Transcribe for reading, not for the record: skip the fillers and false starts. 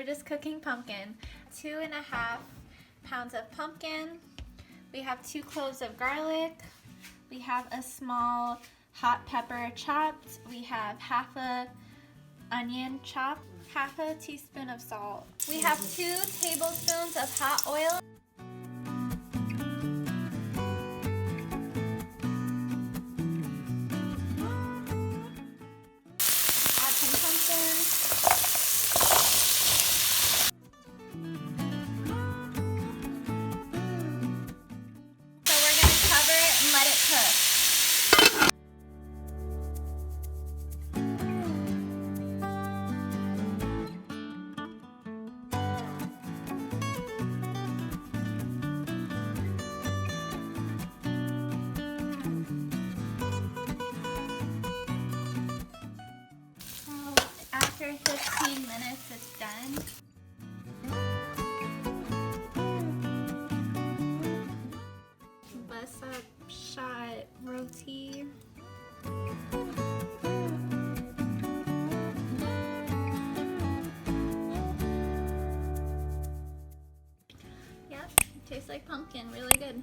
we're just cooking pumpkin. 2.5 pounds of pumpkin. We have 2 cloves of garlic. We have a small hot pepper chopped. We have half a onion chopped, half a teaspoon of salt. We have 2 tablespoons of hot oil. Add some pumpkin. So we're going to cover it and let it cook. After 15 minutes, it's done. Bust up shot roti. Yep, tastes like pumpkin, really good.